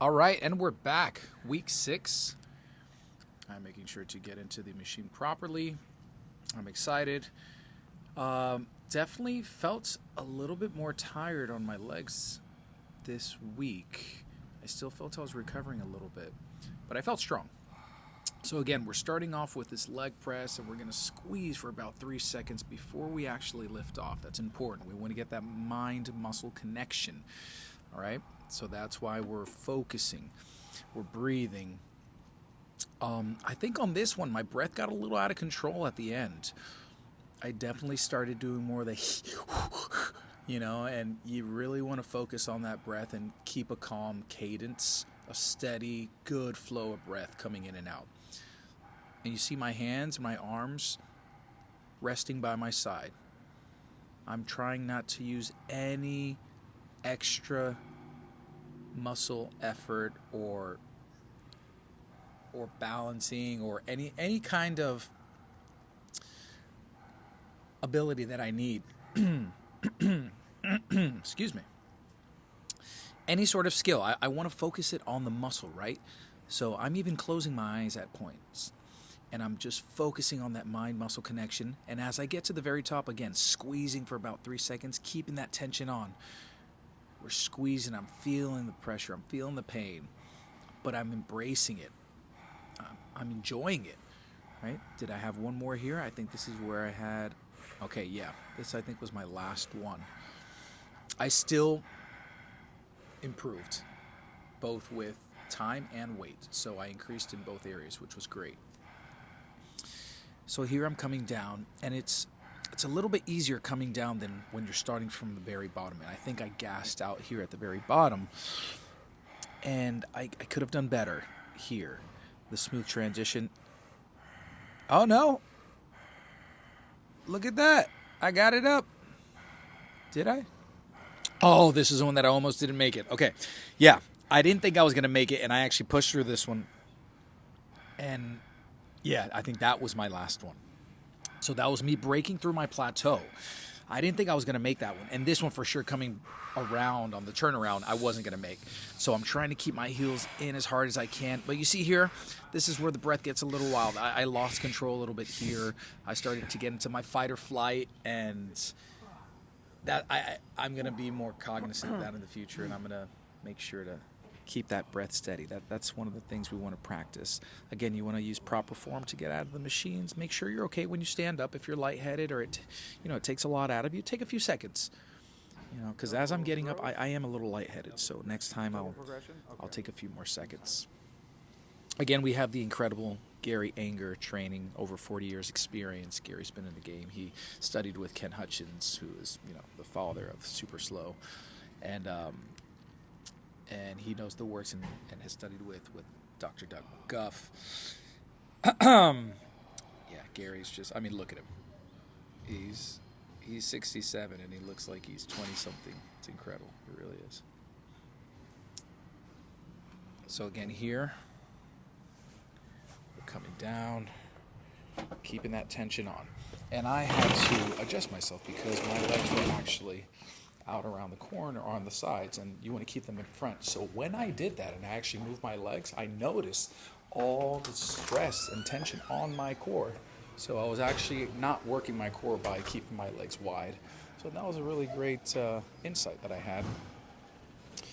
All right, and we're back. Week 6. I'm making sure to get into the machine properly. I'm excited. Definitely felt a little bit more tired on my legs this week. I still felt I was recovering a little bit, but I felt strong. So again, we're starting off with this leg press, and we're going to squeeze for about 3 seconds before we actually lift off. That's important. We want to get that mind-muscle connection. All right? So that's why we're focusing. We're breathing. I think on this one, my breath got a little out of control at the end. I definitely started doing more of the, and you really want to focus on that breath and keep a calm cadence, a steady, good flow of breath coming in and out. And you see my hands, my arms resting by my side. I'm trying not to use any extra muscle effort or balancing or any kind of ability that I need. Excuse me. Any sort of skill. I want to focus it on the muscle, right? So I'm even closing my eyes at points. And I'm just focusing on that mind-muscle connection. And as I get to the very top, again, squeezing for about 3 seconds, keeping that tension on. We're squeezing. I'm feeling the pressure. I'm feeling the pain. But I'm embracing it. I'm enjoying it, right? Did I have one more here? I think this is where I had... Okay, yeah. This, I think, was my last one. I still improved, both with time and weight. So I increased in both areas, which was great. So here I'm coming down, and it's a little bit easier coming down than when you're starting from the very bottom. And I think I gassed out here at the very bottom, and I could have done better here. The smooth transition. Oh, no. Look at that. I got it up. Did I? Oh, this is the one that I almost didn't make it. Okay. Yeah, I didn't think I was going to make it, and I actually pushed through this one. And, yeah, I think that was my last one. So that was me breaking through my plateau. I didn't think I was going to make that one. And this one for sure coming around on the turnaround, I wasn't going to make. So I'm trying to keep my heels in as hard as I can. But you see here, this is where the breath gets a little wild. I lost control a little bit here. I started to get into my fight or flight, and that I'm going to be more cognizant of that in the future, and I'm going to make sure to keep that breath steady. That's one of the things we want to practice. Again, you want to use proper form to get out of the machines. Make sure you're okay when you stand up. If you're lightheaded or it takes a lot out of you, take a few seconds. Because as I'm getting up, I am a little lightheaded. So next time I'll take a few more seconds. Again, we have the incredible GaryAnger training, over 40 years experience. Gary's been in the game. He studied with Ken Hutchins, who is the father of Super Slow, and he knows the works and has studied with Dr. Doug McGuff. Yeah, Gary's just, look at him. He's 67 and he looks like he's 20-something. It's incredible. It really is. So again, here, we're coming down, keeping that tension on. And I had to adjust myself because my legs were actually out around the corner or on the sides, and you want to keep them in front. So when I did that and I actually moved my legs, I noticed all the stress and tension on my core. So I was actually not working my core by keeping my legs wide. So that was a really great insight that I had.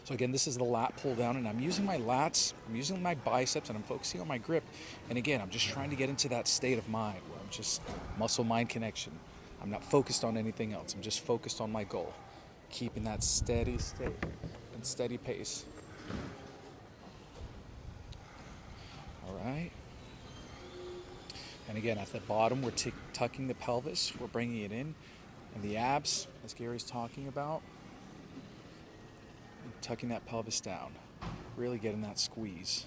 So again, this is the lat pull down, and I'm using my lats, I'm using my biceps, and I'm focusing on my grip. And again, I'm just trying to get into that state of mind where I'm just muscle-mind connection. I'm not focused on anything else. I'm just focused on my goal. Keeping that steady state and steady pace. All right. And again, at the bottom, we're tucking the pelvis. We're bringing it in. And the abs, as Gary's talking about, tucking that pelvis down. Really getting that squeeze.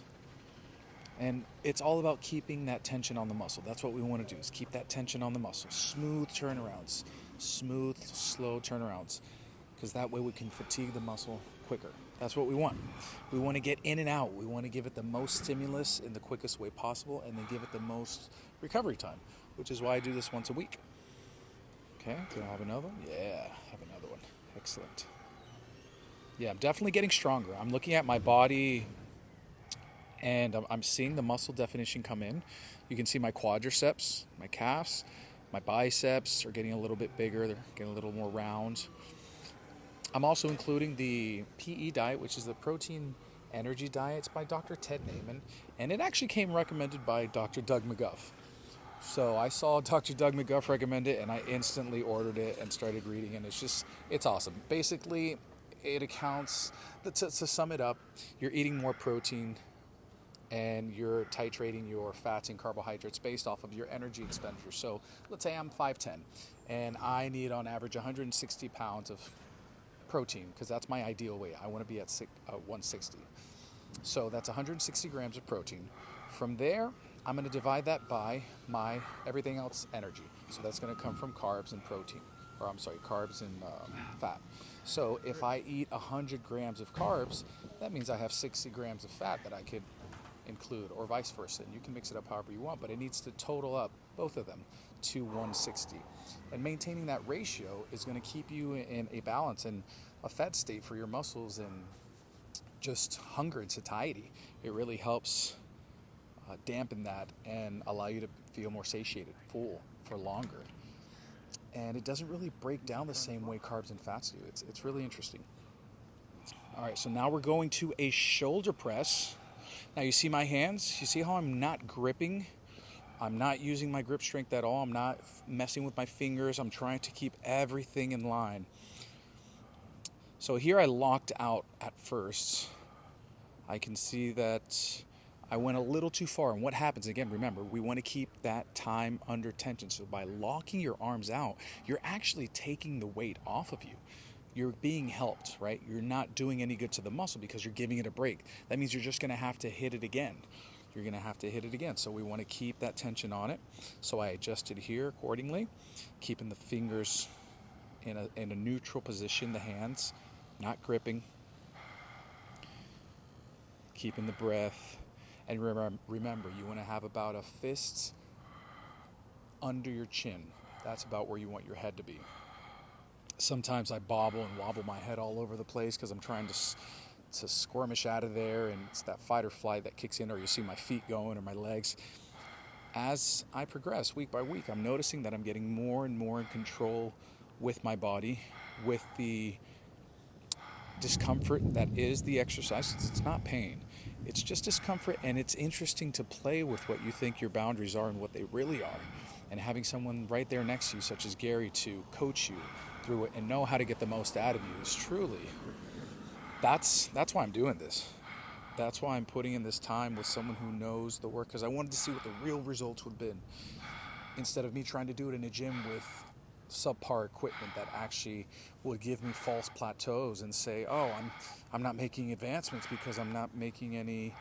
And it's all about keeping that tension on the muscle. That's what we want to do, is keep that tension on the muscle. Smooth turnarounds. Smooth, slow turnarounds. Because that way we can fatigue the muscle quicker. That's what we want. We want to get in and out. We want to give it the most stimulus in the quickest way possible, and then give it the most recovery time, which is why I do this once a week. Okay, do I have another one? Yeah, I have another one. Excellent. Yeah, I'm definitely getting stronger. I'm looking at my body And I'm seeing the muscle definition come in. You can see my quadriceps, my calves, my biceps are getting a little bit bigger. They're getting a little more round. I'm also including the PE diet, which is the protein energy diet. It's by Dr. Ted Naiman, and it actually came recommended by Dr. Doug McGuff. So I saw Dr. Doug McGuff recommend it, and I instantly ordered it and started reading, and it's awesome. Basically, it accounts, to sum it up, you're eating more protein and you're titrating your fats and carbohydrates based off of your energy expenditure. So let's say I'm 5'10", and I need on average 160 pounds of protein, because that's my ideal weight. I want to be at 160. So that's 160 grams of protein. From there, I'm going to divide that by my everything else energy. So that's going to come from carbs and protein, or I'm sorry, carbs and fat. So if I eat 100 grams of carbs, that means I have 60 grams of fat that I could include, or vice versa. And you can mix it up however you want, but it needs to total up, both of them, to 160. And maintaining that ratio is going to keep you in a balance and a fed state for your muscles and just hunger and satiety. It really helps dampen that and allow you to feel more satiated, full for longer. And it doesn't really break down the same way carbs and fats do. It's really interesting. All right, so now we're going to a shoulder press. Now you see my hands? You see how I'm not gripping? I'm not using my grip strength at all. I'm not messing with my fingers. I'm trying to keep everything in line. So here I locked out at first. I can see that I went a little too far. And what happens, again, remember, we want to keep that time under tension. So by locking your arms out, you're actually taking the weight off of you. You're being helped, right? You're not doing any good to the muscle because you're giving it a break. That means you're just going to have to hit it again. You're going to have to hit it again. So we want to keep that tension on it. So I adjusted here accordingly, keeping the fingers in a neutral position, the hands, not gripping, keeping the breath. And remember, you want to have about a fist under your chin. That's about where you want your head to be. Sometimes I bobble and wobble my head all over the place because I'm trying to squirmish out of there, and it's that fight or flight that kicks in, or you see my feet going or my legs. As I progress week by week, I'm noticing that I'm getting more and more in control with my body, with the discomfort that is the exercise. It's not pain. It's just discomfort, and it's interesting to play with what you think your boundaries are and what they really are. And having someone right there next to you, such as Gary, to coach you through it and know how to get the most out of you is truly, that's why I'm doing this. That's why I'm putting in this time with someone who knows the work, because I wanted to see what the real results would have been, instead of me trying to do it in a gym with subpar equipment that actually would give me false plateaus and say, oh, I'm not making advancements because I'm not making any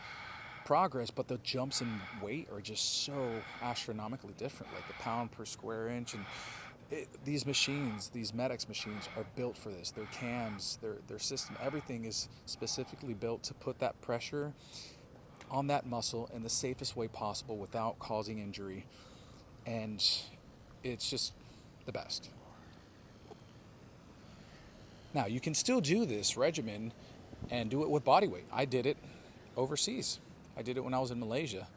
progress, but the jumps in weight are just so astronomically different, like the pound per square inch. And these machines, these Medix machines, are built for this. Their cams, their system, everything is specifically built to put that pressure on that muscle in the safest way possible without causing injury. And it's just the best. Now, you can still do this regimen and do it with body weight. I did it overseas. I did it when I was in Malaysia.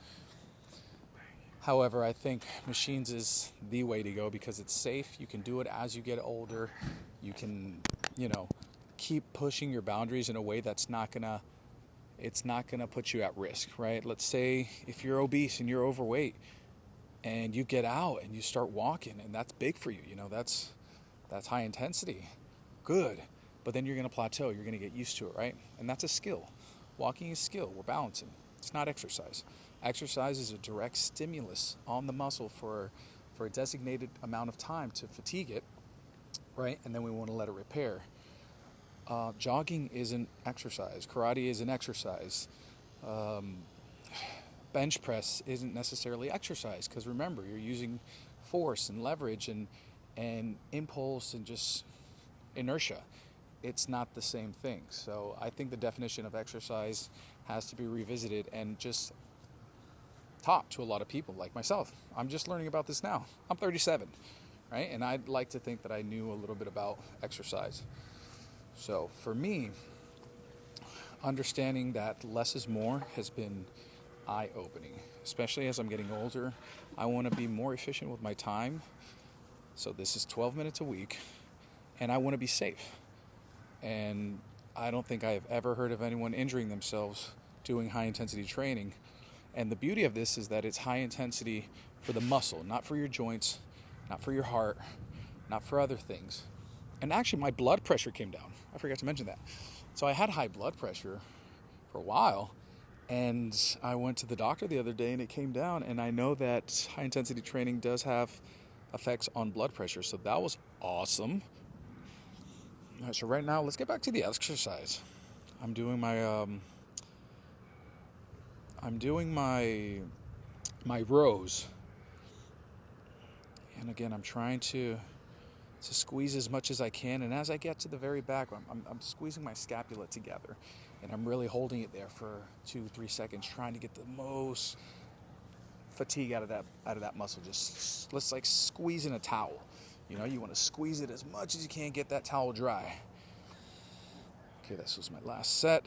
However, I think machines is the way to go because it's safe. You can do it as you get older. You can, keep pushing your boundaries in a way that's not gonna put you at risk, right? Let's say if you're obese and you're overweight and you get out and you start walking, and that's big for you, that's high intensity. Good. But then you're going to plateau. You're going to get used to it, right? And that's a skill. Walking is skill. We're balancing. It's not exercise. Exercise is a direct stimulus on the muscle for a designated amount of time to fatigue it, right? And then we want to let it repair. Jogging isn't exercise. Karate isn't exercise. Bench press isn't necessarily exercise, because remember, you're using force and leverage and impulse and just inertia. It's not the same thing. So I think the definition of exercise has to be revisited and just taught to a lot of people like myself. I'm just learning about this now. I'm 37, right? And I'd like to think that I knew a little bit about exercise. So for me, understanding that less is more has been eye-opening, especially as I'm getting older. I want to be more efficient with my time. So this is 12 minutes a week, and I want to be safe. And I don't think I have ever heard of anyone injuring themselves doing high-intensity training. And the beauty of this is that it's high intensity for the muscle, not for your joints, not for your heart, not for other things. And actually, my blood pressure came down. I forgot to mention that. So I had high blood pressure for a while, and I went to the doctor the other day, and it came down. And I know that high-intensity training does have effects on blood pressure, so that was awesome. All right, so right now, let's get back to the exercise. I'm doing my rows, and again, I'm trying to squeeze as much as I can. And as I get to the very back, I'm squeezing my scapula together, and I'm really holding it there for 2-3 seconds, trying to get the most fatigue out of that muscle. Just let's like squeezing a towel. You know, you want to squeeze it as much as you can, get that towel dry. Okay, this was my last set.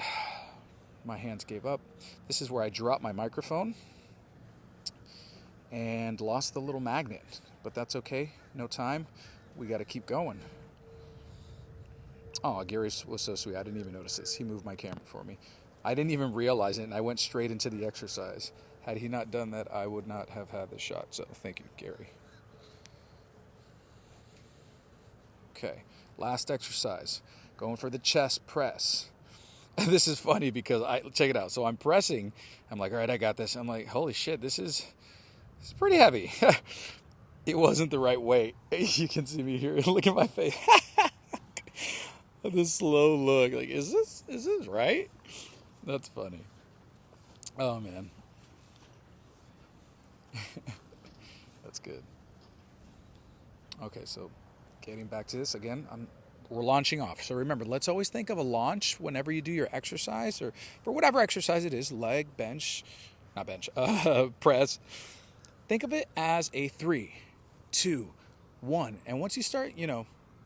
My hands gave up. This is where I dropped my microphone and lost the little magnet, but that's okay. No time. We got to keep going. Oh, Gary was so sweet. I didn't even notice this. He moved my camera for me. I didn't even realize it, and I went straight into the exercise. Had he not done that, I would not have had this shot. So thank you, Gary. Okay, last exercise. Going for the chest press. This is funny because check it out. So I'm pressing. I'm like, all right, I got this. I'm like, holy shit, this is pretty heavy. It wasn't the right weight. You can see me here. Look at my face. This slow look. Like, is this right? That's funny. Oh man. That's good. Okay, so getting back to this again, we're launching off. So remember, let's always think of a launch whenever you do your exercise, or for whatever exercise it is, leg, press. Think of it as a 3, 2, 1. And once you start,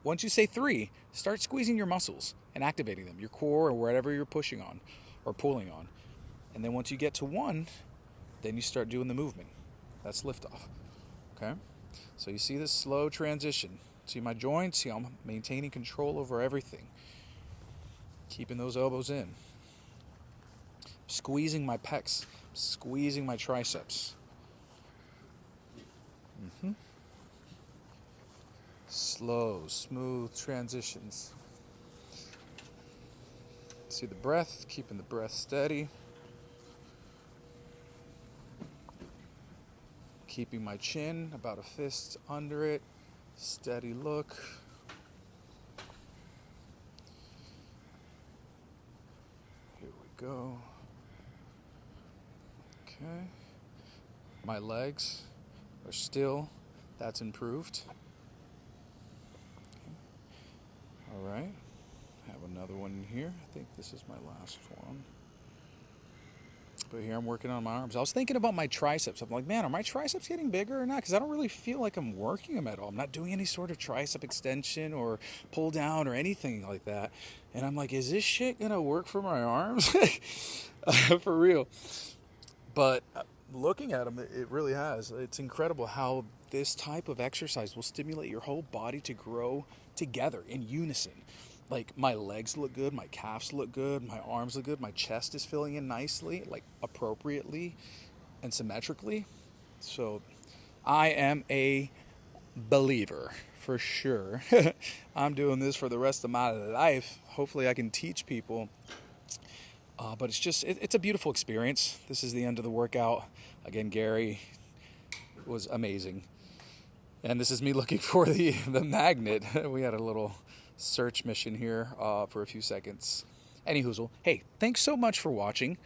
once you say 3, start squeezing your muscles and activating them, your core or wherever you're pushing on or pulling on. And then once you get to 1, then you start doing the movement. That's liftoff. Okay? So you see this slow transition. See my joints? See, I'm maintaining control over everything. Keeping those elbows in. Squeezing my pecs. Squeezing my triceps. Slow, smooth transitions. See the breath, keeping the breath steady. Keeping my chin about a fist under it. Steady look. Here we go. Okay. My legs are still. That's improved. Okay. All right. Have another one here. I think this is my last one. But here I'm working on my arms. I was thinking about my triceps. I'm like, man, are my triceps getting bigger or not? Because I don't really feel like I'm working them at all. I'm not doing any sort of tricep extension or pull down or anything like that. And I'm like, is this shit going to work for my arms? For real. But looking at them, it really has. It's incredible how this type of exercise will stimulate your whole body to grow together in unison. Like, my legs look good, my calves look good, my arms look good, my chest is filling in nicely, like appropriately and symmetrically. So I am a believer for sure. I'm doing this for the rest of my life. Hopefully I can teach people. But it's a beautiful experience. This is the end of the workout. Again, Gary was amazing. And this is me looking for the magnet. We had a little search mission here for a few seconds. Anyhoozle, hey, thanks so much for watching.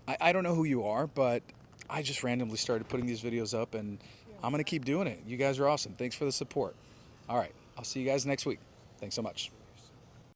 I don't know who you are, but I just randomly started putting these videos up, and I'm going to keep doing it. You guys are awesome. Thanks for the support. All right, I'll see you guys next week. Thanks so much.